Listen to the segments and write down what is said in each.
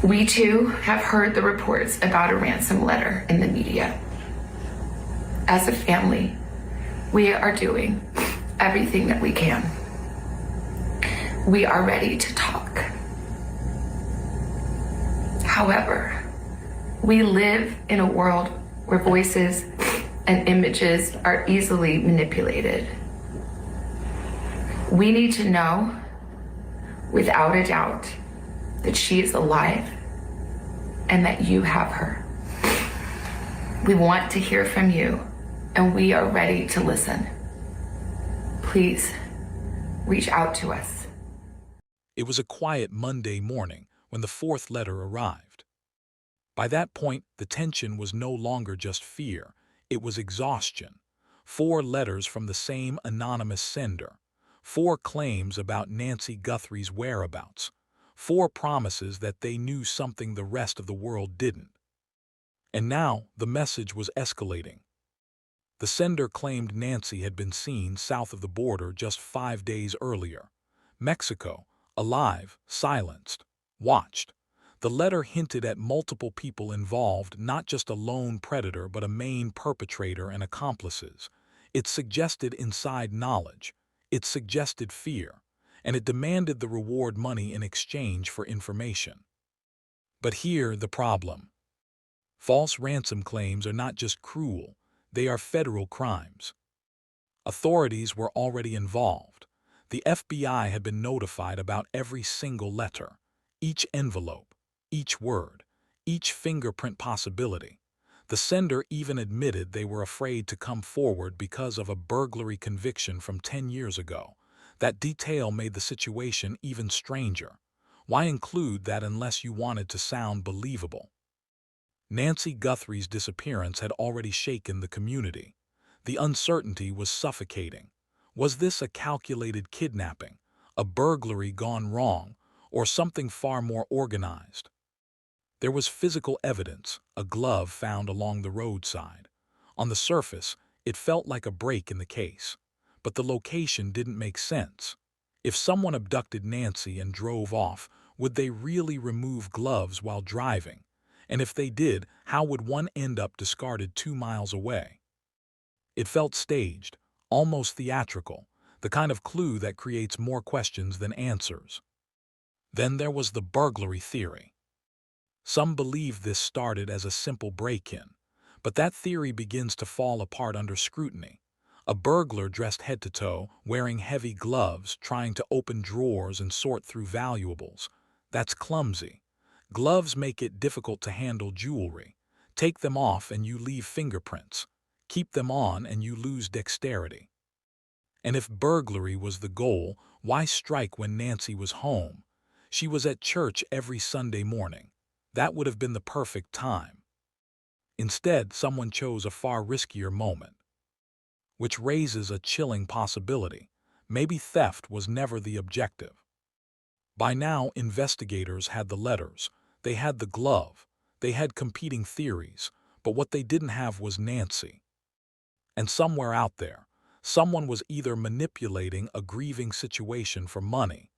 We too have heard the reports about a ransom letter in the media. As a family, we are doing everything that we can. We are ready to talk. However, we live in a world where voices and images are easily manipulated. We need to know, without a doubt, that she is alive and that you have her. We want to hear from you, and we are ready to listen. Please reach out to us. It was a quiet Monday morning when the fourth letter arrived. By that point, the tension was no longer just fear, it was exhaustion. 4 letters from the same anonymous sender. 4 claims about Nancy Guthrie's whereabouts. 4 promises that they knew something the rest of the world didn't. And now, the message was escalating. The sender claimed Nancy had been seen south of the border just 5 days earlier. Mexico, alive, silenced, watched. The letter hinted at multiple people involved, not just a lone predator but a main perpetrator and accomplices. It suggested inside knowledge. It suggested fear. And it demanded the reward money in exchange for information. But here the problem. False ransom claims are not just cruel, they are federal crimes. Authorities were already involved. The FBI had been notified about every single letter, each envelope, each word, each fingerprint possibility. The sender even admitted they were afraid to come forward because of a burglary conviction from 10 years ago. That detail made the situation even stranger. Why include that unless you wanted to sound believable? Nancy Guthrie's disappearance had already shaken the community. The uncertainty was suffocating. Was this a calculated kidnapping, a burglary gone wrong, or something far more organized? There was physical evidence, a glove found along the roadside. On the surface, it felt like a break in the case. But the location didn't make sense. If someone abducted Nancy and drove off, would they really remove gloves while driving? And if they did, how would one end up discarded 2 miles away? It felt staged, almost theatrical, the kind of clue that creates more questions than answers. Then there was the burglary theory. Some believe this started as a simple break-in, but that theory begins to fall apart under scrutiny. A burglar dressed head to toe, wearing heavy gloves, trying to open drawers and sort through valuables. That's clumsy. Gloves make it difficult to handle jewelry. Take them off and you leave fingerprints. Keep them on and you lose dexterity. And if burglary was the goal, why strike when Nancy was home? She was at church every Sunday morning. That would have been the perfect time. Instead, someone chose a far riskier moment. Which raises a chilling possibility. Maybe theft was never the objective. By now, investigators had the letters, they had the glove, they had competing theories, but what they didn't have was Nancy. And somewhere out there, someone was either manipulating a grieving situation for money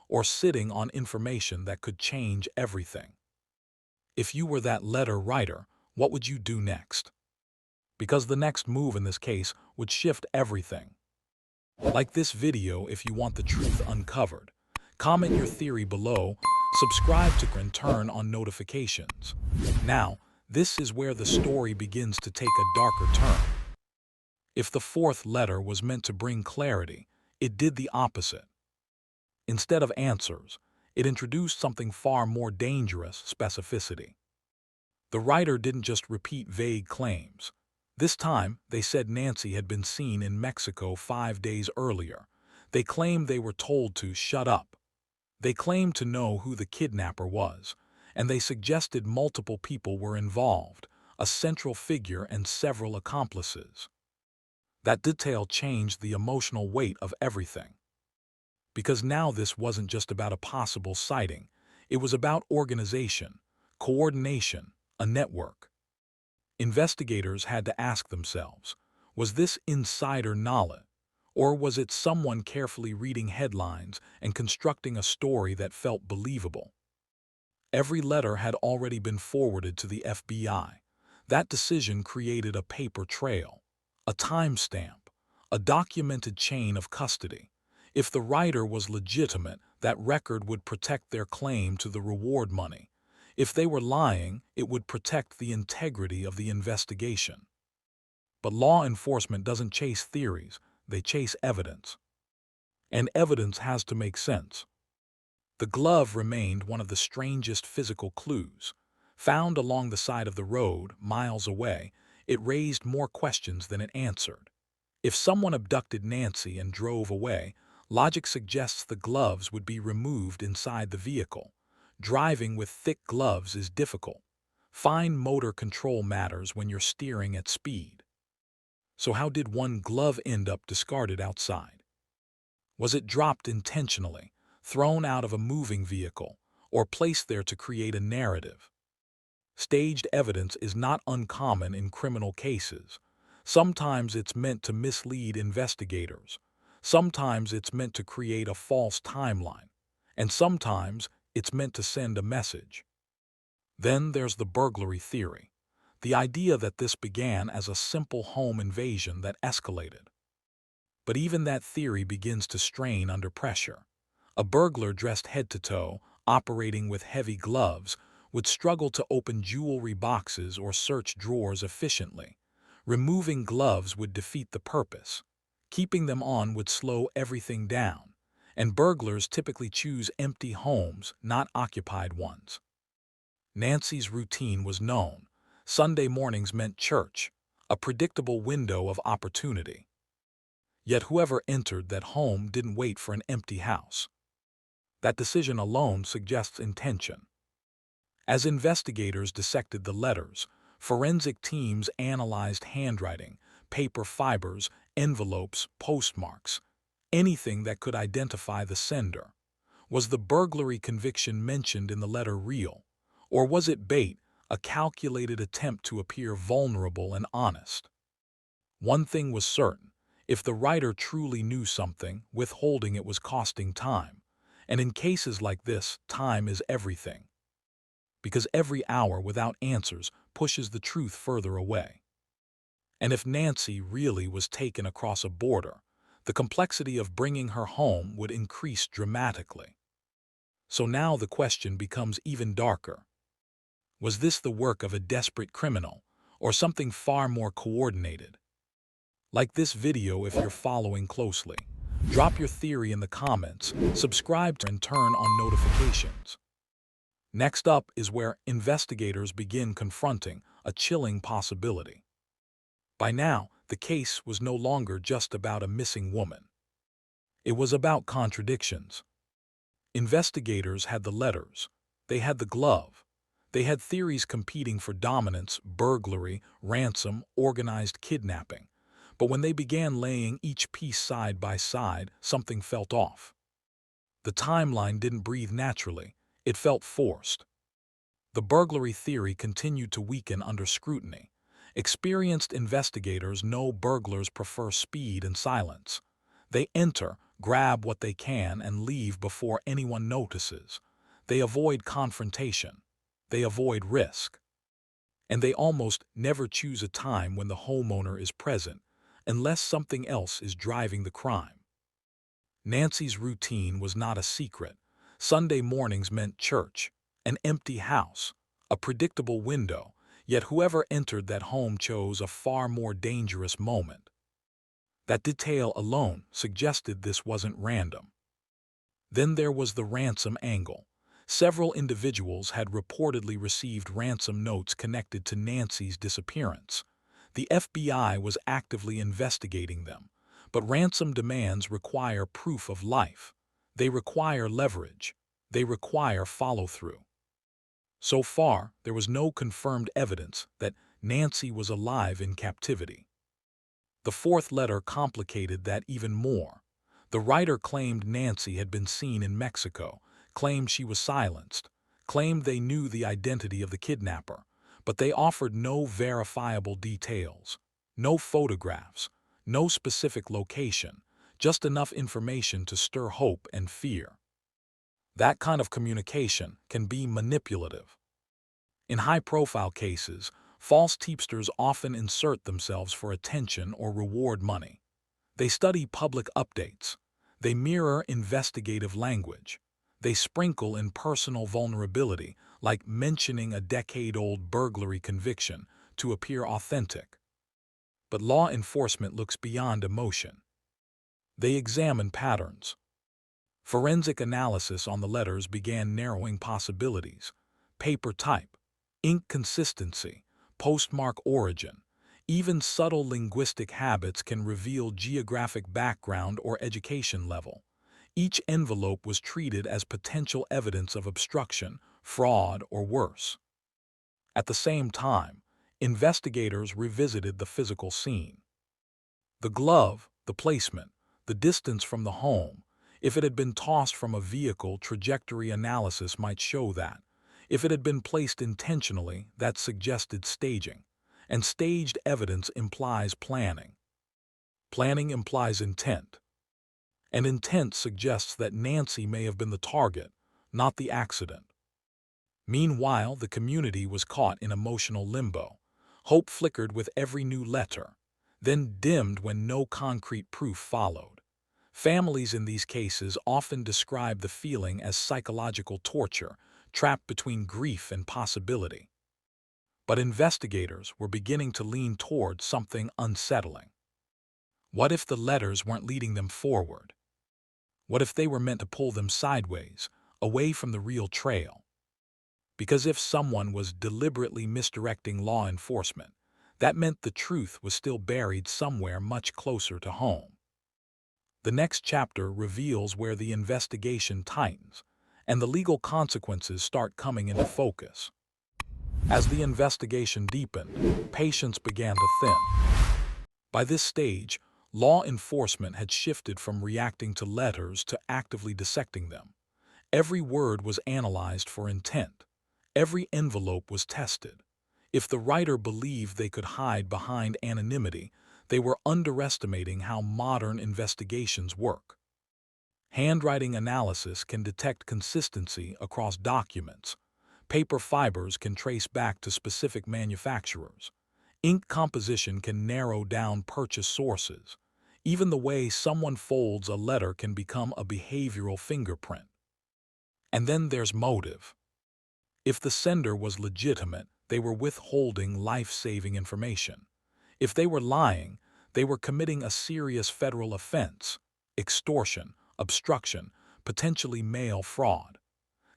or sitting on information that could change everything. If you were that letter writer, what would you do next? Because the next move in this case would shift everything. Like this video if you want the truth uncovered. Comment your theory below, subscribe to and turn on notifications. Now, this is where the story begins to take a darker turn. If the fourth letter was meant to bring clarity, it did the opposite. Instead of answers, it introduced something far more dangerous: specificity. The writer didn't just repeat vague claims. This time, they said Nancy had been seen in Mexico 5 days earlier. They claimed they were told to shut up. They claimed to know who the kidnapper was, and they suggested multiple people were involved, a central figure and several accomplices. That detail changed the emotional weight of everything. Because now this wasn't just about a possible sighting, it was about organization, coordination, a network. Investigators had to ask themselves, was this insider knowledge, or was it someone carefully reading headlines and constructing a story that felt believable? Every letter had already been forwarded to the FBI. That decision created a paper trail, a timestamp, a documented chain of custody. If the writer was legitimate, that record would protect their claim to the reward money. If they were lying, it would protect the integrity of the investigation. But law enforcement doesn't chase theories, they chase evidence. And evidence has to make sense. The glove remained one of the strangest physical clues. Found along the side of the road, miles away, it raised more questions than it answered. If someone abducted Nancy and drove away, logic suggests the gloves would be removed inside the vehicle. Driving with thick gloves is difficult. Fine motor control matters when you're steering at speed. So how did one glove end up discarded outside? Was it dropped intentionally, thrown out of a moving vehicle, or placed there to create a narrative? Staged evidence is not uncommon in criminal cases. Sometimes it's meant to mislead investigators. Sometimes it's meant to create a false timeline. And sometimes it's meant to send a message. Then there's the burglary theory, the idea that this began as a simple home invasion that escalated. But even that theory begins to strain under pressure. A burglar dressed head to toe, operating with heavy gloves, would struggle to open jewelry boxes or search drawers efficiently. Removing gloves would defeat the purpose. Keeping them on would slow everything down. And burglars typically choose empty homes, not occupied ones. Nancy's routine was known. Sunday mornings meant church, a predictable window of opportunity. Yet whoever entered that home didn't wait for an empty house. That decision alone suggests intention. As investigators dissected the letters, forensic teams analyzed handwriting, paper fibers, envelopes, postmarks, anything that could identify the sender. Was the burglary conviction mentioned in the letter real? Or was it bait, a calculated attempt to appear vulnerable and honest? One thing was certain. If the writer truly knew something, withholding it was costing time. And in cases like this, time is everything. Because every hour without answers pushes the truth further away. And if Nancy really was taken across a border, the complexity of bringing her home would increase dramatically. So now the question becomes even darker. Was this the work of a desperate criminal, or something far more coordinated? Like this video if you're following closely. Drop your theory in the comments, subscribe and turn on notifications. Next up is where investigators begin confronting a chilling possibility. By now, the case was no longer just about a missing woman. It was about contradictions. Investigators had the letters, they had the glove, they had theories competing for dominance, burglary, ransom, organized kidnapping. But when they began laying each piece side by side, something felt off. The timeline didn't breathe naturally, it felt forced. The burglary theory continued to weaken under scrutiny. Experienced investigators know burglars prefer speed and silence. They enter, grab what they can, and leave before anyone notices. They avoid confrontation. They avoid risk. And they almost never choose a time when the homeowner is present, unless something else is driving the crime. Nancy's routine was not a secret. Sunday mornings meant church, an empty house, a predictable window, yet whoever entered that home chose a far more dangerous moment. That detail alone suggested this wasn't random. Then there was the ransom angle. Several individuals had reportedly received ransom notes connected to Nancy's disappearance. The FBI was actively investigating them, but ransom demands require proof of life. They require leverage. They require follow-through. So far, there was no confirmed evidence that Nancy was alive in captivity. The fourth letter complicated that even more. The writer claimed Nancy had been seen in Mexico, claimed she was silenced, claimed they knew the identity of the kidnapper, but they offered no verifiable details, no photographs, no specific location, just enough information to stir hope and fear. That kind of communication can be manipulative. In high-profile cases, false tipsters often insert themselves for attention or reward money. They study public updates. They mirror investigative language. They sprinkle in personal vulnerability, like mentioning a decade-old burglary conviction, to appear authentic. But law enforcement looks beyond emotion. They examine patterns. Forensic analysis on the letters began narrowing possibilities. Paper type, ink consistency, postmark origin, even subtle linguistic habits can reveal geographic background or education level. Each envelope was treated as potential evidence of obstruction, fraud, or worse. At the same time, investigators revisited the physical scene. The glove, the placement, the distance from the home. If it had been tossed from a vehicle, trajectory analysis might show that. If it had been placed intentionally, that suggested staging. And staged evidence implies planning. Planning implies intent. And intent suggests that Nancy may have been the target, not the accident. Meanwhile, the community was caught in emotional limbo. Hope flickered with every new letter, then dimmed when no concrete proof followed. Families in these cases often describe the feeling as psychological torture, trapped between grief and possibility. But investigators were beginning to lean toward something unsettling. What if the letters weren't leading them forward? What if they were meant to pull them sideways, away from the real trail? Because if someone was deliberately misdirecting law enforcement, that meant the truth was still buried somewhere much closer to home. The next chapter reveals where the investigation tightens, and the legal consequences start coming into focus. As the investigation deepened, patience began to thin. By this stage, law enforcement had shifted from reacting to letters to actively dissecting them. Every word was analyzed for intent. Every envelope was tested. If the writer believed they could hide behind anonymity, they were underestimating how modern investigations work. Handwriting analysis can detect consistency across documents. Paper fibers can trace back to specific manufacturers. Ink composition can narrow down purchase sources. Even the way someone folds a letter can become a behavioral fingerprint. And then there's motive. If the sender was legitimate, they were withholding life-saving information. If they were lying, they were committing a serious federal offense: extortion, obstruction, potentially mail fraud.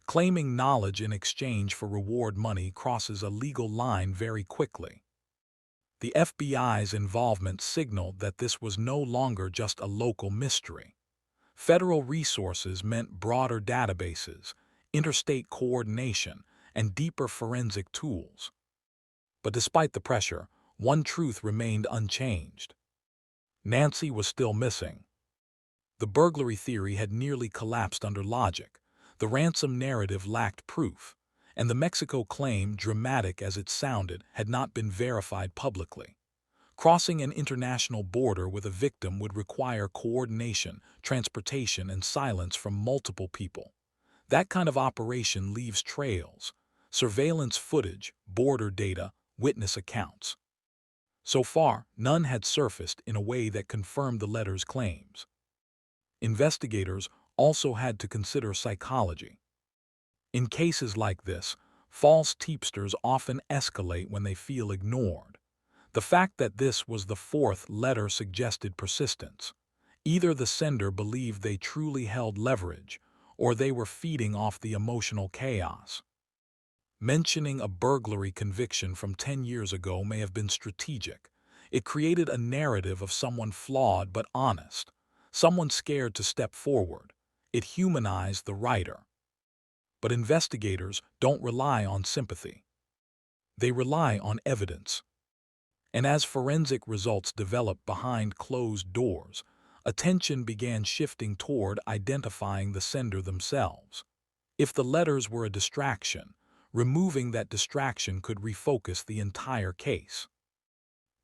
Claiming knowledge in exchange for reward money crosses a legal line very quickly. The FBI's involvement signaled that this was no longer just a local mystery. Federal resources meant broader databases, interstate coordination, and deeper forensic tools. But despite the pressure, one truth remained unchanged. Nancy was still missing. The burglary theory had nearly collapsed under logic. The ransom narrative lacked proof, and the Mexico claim, dramatic as it sounded, had not been verified publicly. Crossing an international border with a victim would require coordination, transportation, and silence from multiple people. That kind of operation leaves trails: surveillance footage, border data, witness accounts. So far, none had surfaced in a way that confirmed the letter's claims. Investigators also had to consider psychology. In cases like this, false tipsters often escalate when they feel ignored. The fact that this was the fourth letter suggested persistence. Either the sender believed they truly held leverage, or they were feeding off the emotional chaos. Mentioning a burglary conviction from 10 years ago may have been strategic. It created a narrative of someone flawed but honest, someone scared to step forward. It humanized the writer. But investigators don't rely on sympathy. They rely on evidence. And as forensic results developed behind closed doors, attention began shifting toward identifying the sender themselves. If the letters were a distraction, removing that distraction could refocus the entire case.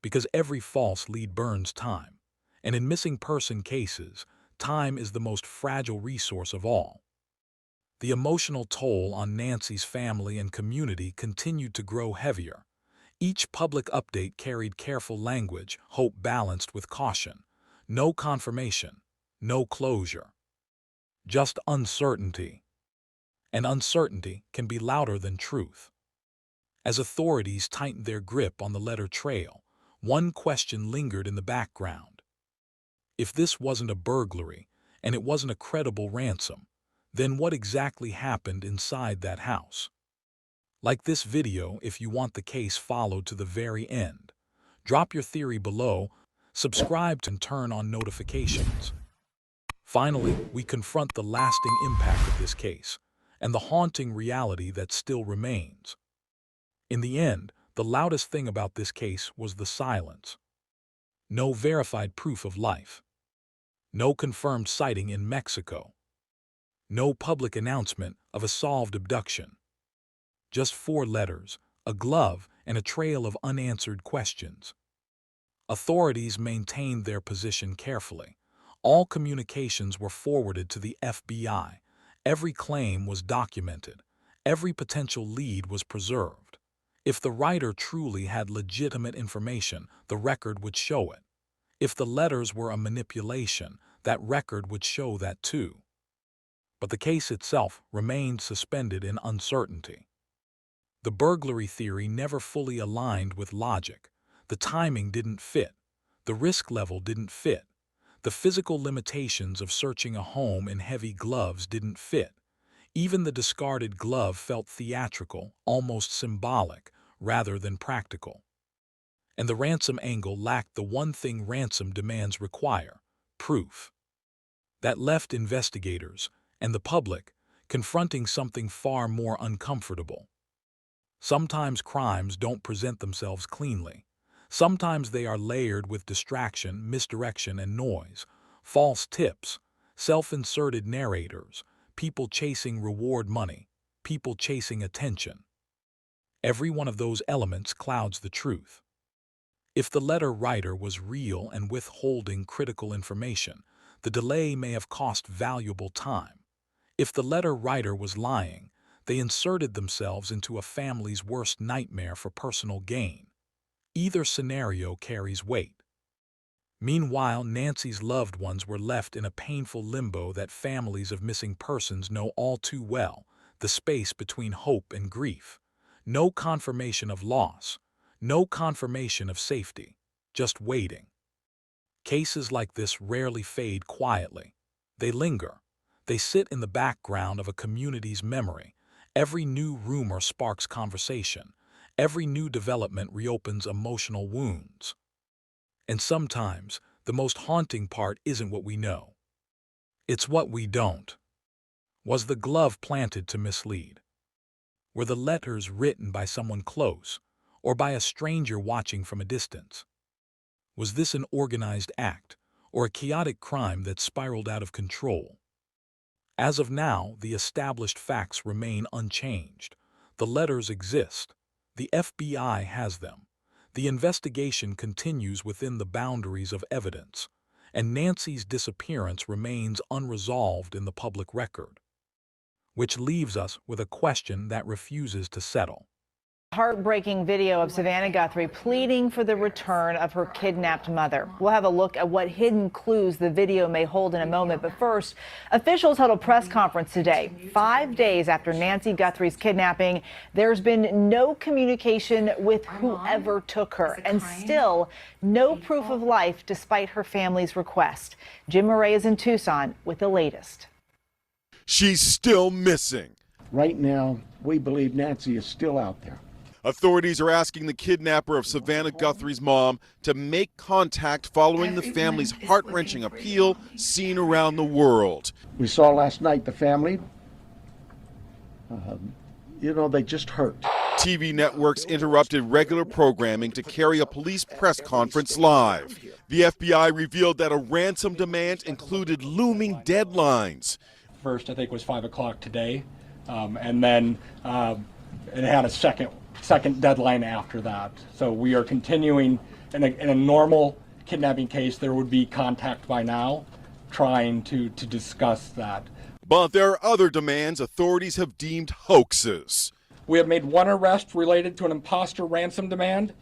Because every false lead burns time, and in missing person cases, time is the most fragile resource of all. The emotional toll on Nancy's family and community continued to grow heavier. Each public update carried careful language, hope balanced with caution. No confirmation, no closure. Just uncertainty. And uncertainty can be louder than truth. As authorities tightened their grip on the letter trail, one question lingered in the background. If this wasn't a burglary, and it wasn't a credible ransom, then what exactly happened inside that house? Like this video if you want the case followed to the very end. Drop your theory below, subscribe and turn on notifications. Finally, we confront the lasting impact of this case, and the haunting reality that still remains. In the end, the loudest thing about this case was the silence. No verified proof of life. No confirmed sighting in Mexico. No public announcement of a solved abduction. Just 4 letters, a glove, and a trail of unanswered questions. Authorities maintained their position carefully. All communications were forwarded to the FBI. Every claim was documented. Every potential lead was preserved. If the writer truly had legitimate information, the record would show it. If the letters were a manipulation, that record would show that too. But the case itself remained suspended in uncertainty. The burglary theory never fully aligned with logic. The timing didn't fit. The risk level didn't fit. The physical limitations of searching a home in heavy gloves didn't fit. Even the discarded glove felt theatrical, almost symbolic, rather than practical. And the ransom angle lacked the one thing ransom demands require: proof. That left investigators, and the public, confronting something far more uncomfortable. Sometimes crimes don't present themselves cleanly. Sometimes they are layered with distraction, misdirection, and noise, false tips, self-inserted narrators, people chasing reward money, people chasing attention. Every one of those elements clouds the truth. If the letter writer was real and withholding critical information, the delay may have cost valuable time. If the letter writer was lying, they inserted themselves into a family's worst nightmare for personal gain. Either scenario carries weight. Meanwhile, Nancy's loved ones were left in a painful limbo that families of missing persons know all too well, the space between hope and grief. No confirmation of loss, no confirmation of safety, just waiting. Cases like this rarely fade quietly. They linger. They sit in the background of a community's memory. Every new rumor sparks conversation. Every new development reopens emotional wounds. And sometimes, the most haunting part isn't what we know. It's what we don't. Was the glove planted to mislead? Were the letters written by someone close, or by a stranger watching from a distance? Was this an organized act, or a chaotic crime that spiraled out of control? As of now, the established facts remain unchanged. The letters exist. The FBI has them. The investigation continues within the boundaries of evidence, and Nancy's disappearance remains unresolved in the public record. Which leaves us with a question that refuses to settle. Heartbreaking video of Savannah Guthrie pleading for the return of her kidnapped mother. We'll have a look at what hidden clues the video may hold in a moment. But first, officials held a press conference today. 5 days after Nancy Guthrie's kidnapping, there's been no communication with whoever took her, and still no proof of life despite her family's request. Jim Murray is in Tucson with the latest. She's still missing. Right now, we believe Nancy is still out there. Authorities are asking the kidnapper of Savannah Guthrie's mom to make contact following the family's heart-wrenching appeal seen around the world. We saw last night the family, they just hurt. TV networks interrupted regular programming to carry a police press conference live. The FBI revealed that a ransom demand included looming deadlines. First, I think, was 5 o'clock today, and then it had a second deadline after that. So we are continuing. In a normal kidnapping case, there would be contact by now trying to discuss that. But there are other demands authorities have deemed hoaxes. We have made one arrest related to an imposter ransom demand,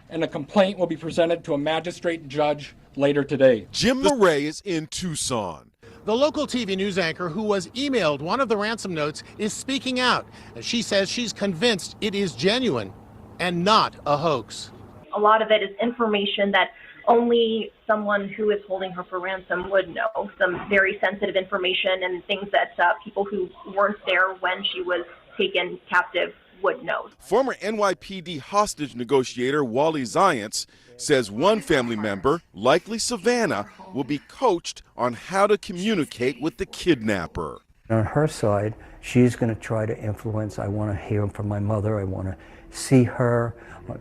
and a complaint will be presented to a magistrate judge later today. Jim Murray is in Tucson. The local TV news anchor who was emailed one of the ransom notes is speaking out. She says she's convinced it is genuine and not a hoax. A lot of it is information that only someone who is holding her for ransom would know. Some very sensitive information and things that people who weren't there when she was taken captive would know. Former NYPD hostage negotiator Wally Zients says one family member, likely Savannah, will be coached on how to communicate with the kidnapper. On her side, she's going to try to influence. I want to hear from my mother. I want to see her.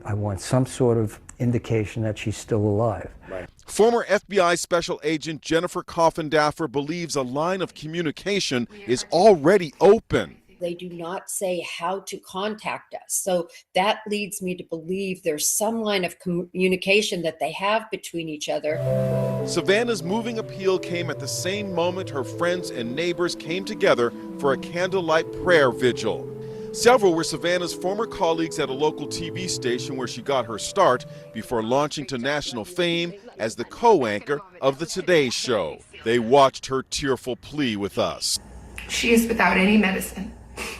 I want some sort of indication that she's still alive. Right. Former FBI Special Agent Jennifer Coffindaffer believes a line of communication is already open. They do not say how to contact us. So that leads me to believe there's some line of communication that they have between each other. Savannah's moving appeal came at the same moment her friends and neighbors came together for a candlelight prayer vigil. Several were Savannah's former colleagues at a local TV station where she got her start before launching to national fame as the co-anchor of the Today Show. They watched her tearful plea with us. She is without any medicine.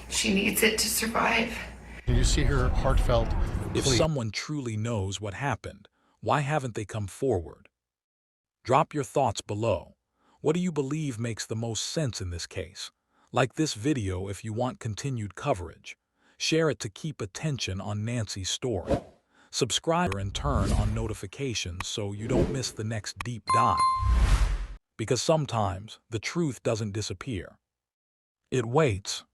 She needs it to survive. Can you see her heartfelt plea? If someone truly knows what happened, why haven't they come forward? Drop your thoughts below. What do you believe makes the most sense in this case? Like this video if you want continued coverage. Share it to keep attention on Nancy's story. Subscribe and turn on notifications so you don't miss the next deep dive. Because sometimes the truth doesn't disappear. It waits.